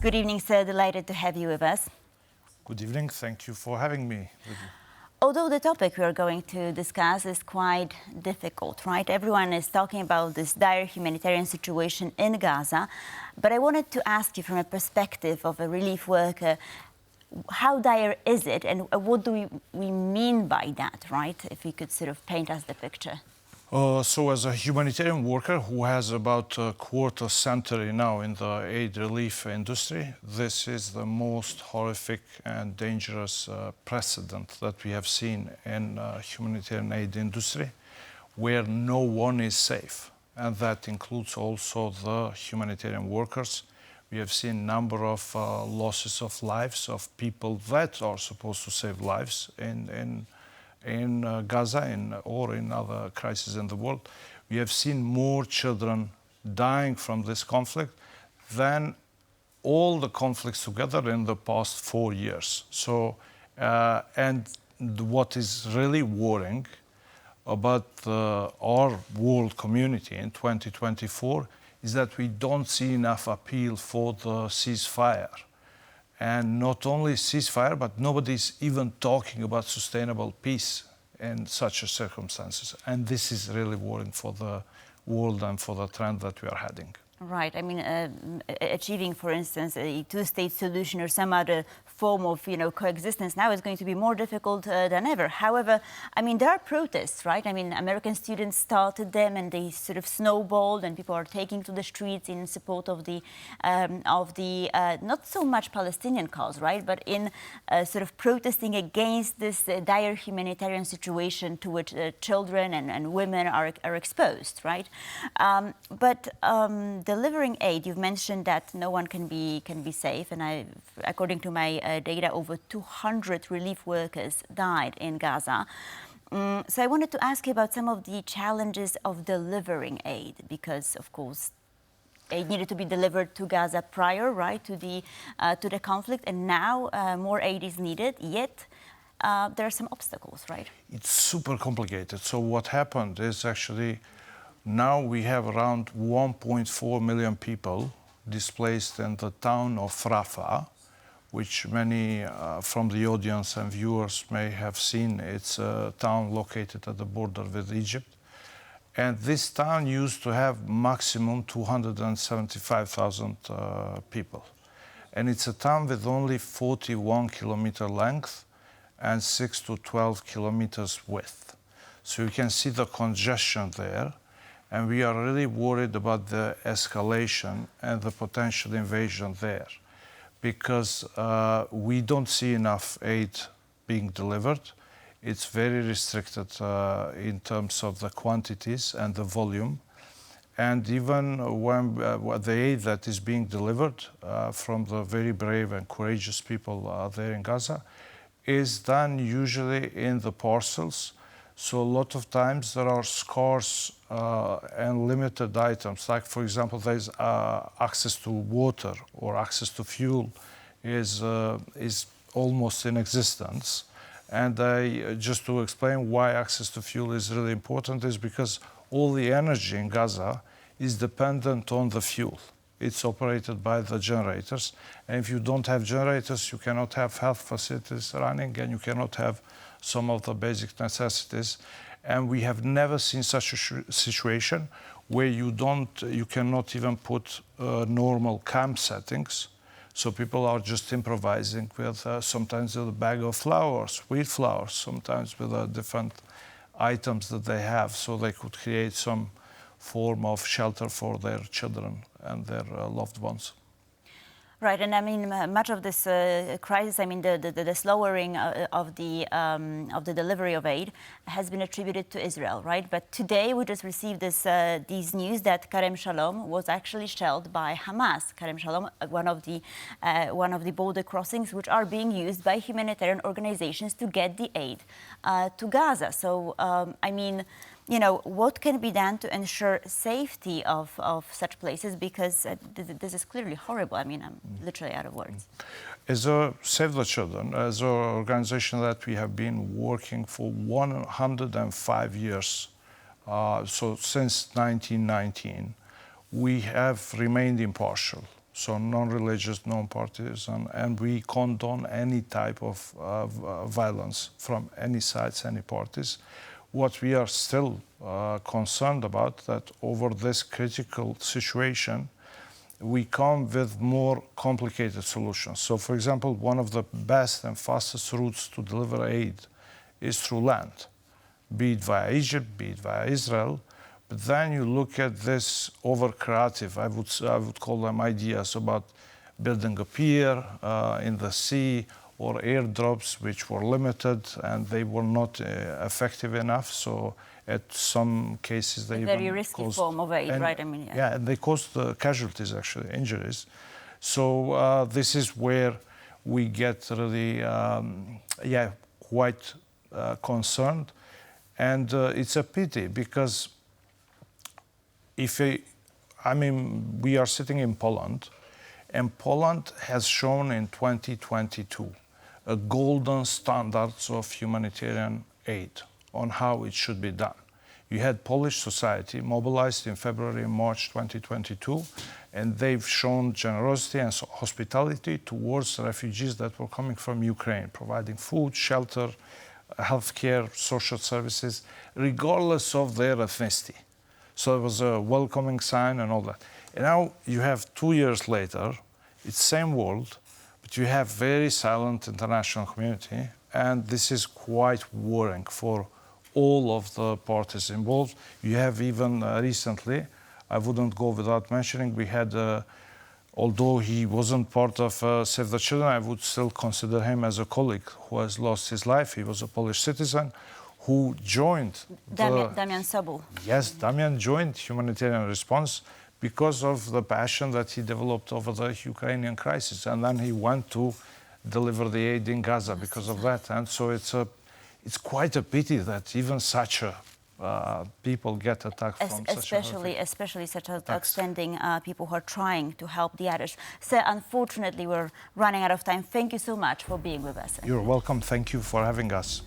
Good evening, sir. Delighted to have you with us. Good evening. Thank you for having me with you. Although the topic we are going to discuss is quite difficult, right? Everyone is talking about this dire humanitarian situation in Gaza, but I wanted to ask you from a perspective of a relief worker, how dire is it and what do we mean by that, right? If you could sort of paint us the picture. So as a humanitarian worker who has about a quarter century now in the aid relief industry, this is the most horrific and dangerous precedent that we have seen in humanitarian aid industry, where no one is safe. And that includes also the humanitarian workers. We have seen a number of losses of lives of people that are supposed to save lives in Gaza or in other crises in the world. We have seen more children dying from this conflict than all the conflicts together in the past 4 years. So, and what is really worrying about our world community in 2024 is that we don't see enough appeal for the ceasefire. And not only ceasefire, but nobody's even talking about sustainable peace in such circumstances. And this is really worrying for the world and for the trend that we are heading. Right. I mean, achieving, for instance, a two-state solution or some other form of, coexistence now is going to be more difficult than ever. However, I mean, there are protests, right? I mean, American students started them and they sort of snowballed and people are taking to the streets in support of the not so much Palestinian cause, right? But in sort of protesting against this dire humanitarian situation to which children and women are exposed, right? But delivering aid, you've mentioned that no one can be safe, and according to my data, over 200 relief workers died in Gaza. So I wanted to ask you about some of the challenges of delivering aid, because of course aid needed to be delivered to Gaza prior, right, to the conflict, and now more aid is needed. Yet there are some obstacles, right? It's super complicated. So what happened is actually now we have around 1.4 million people displaced in the town of Rafah, which many from the audience and viewers may have seen. It's a town located at the border with Egypt. And this town used to have maximum 275,000 people. And it's a town with only 41-kilometer length and 6 to 12 kilometers width. So you can see the congestion there. And we are really worried about the escalation and the potential invasion there, because we don't see enough aid being delivered. It's very restricted in terms of the quantities and the volume. And even when the aid that is being delivered from the very brave and courageous people there in Gaza is done usually in the parcels. So a lot of times there are scarce and limited items. Like, for example, there's access to water or access to fuel is almost in existence. And just to explain why access to fuel is really important is because all the energy in Gaza is dependent on the fuel. It's operated by the generators. And if you don't have generators, you cannot have health facilities running and you cannot have some of the basic necessities. And we have never seen such a situation where you cannot even put normal camp settings. So people are just improvising with sometimes with a bag of flowers, wheat flour, sometimes with different items that they have, so they could create some form of shelter for their children and their loved ones. Right, and I mean, much of this crisis, I mean, the slowing of the delivery of aid has been attributed to Israel, right? But today we just received these news that Karem Shalom was actually shelled by Hamas. Karem Shalom, one of the border crossings which are being used by humanitarian organizations to get the aid to Gaza. So, I mean, what can be done to ensure safety of such places? Because this is clearly horrible. I mean, I'm literally out of words. As a Save the Children, as an organization that we have been working for 105 years, so since 1919, we have remained impartial. so non-religious, non-partisan, and we condone any type of violence from any sides, any parties. What we are still concerned about, that over this critical situation, we come with more complicated solutions. So, for example, one of the best and fastest routes to deliver aid is through land, be it via Egypt, be it via Israel. But then you look at this over-creative, I would call them ideas about building a pier in the sea, or airdrops which were limited and they were not effective enough. So at some cases they very risky form of aid, right? I mean, yeah, and they caused casualties, actually, injuries. So this is where we get really, quite concerned, and it's a pity because we are sitting in Poland, and Poland has shown in 2022 a golden standards of humanitarian aid on how it should be done. You had Polish society mobilized in February and March 2022, and they've shown generosity and hospitality towards refugees that were coming from Ukraine, providing food, shelter, healthcare, social services, regardless of their ethnicity. So it was a welcoming sign and all that. And now you have 2 years later, it's same world, but you have very silent international community, and this is quite worrying for all of the parties involved. You have even recently, I wouldn't go without mentioning, we had, although he wasn't part of Save the Children, I would still consider him as a colleague who has lost his life. He was a Polish citizen who joined Damian Sobol. Yes, Damian joined humanitarian response because of the passion that he developed over the Ukrainian crisis. And then he went to deliver the aid in Gaza because of that. And so it's quite a pity that even such people get attacked from especially such outstanding people who are trying to help the others. So unfortunately, we're running out of time. Thank you so much for being with us. You're welcome. Thank you for having us.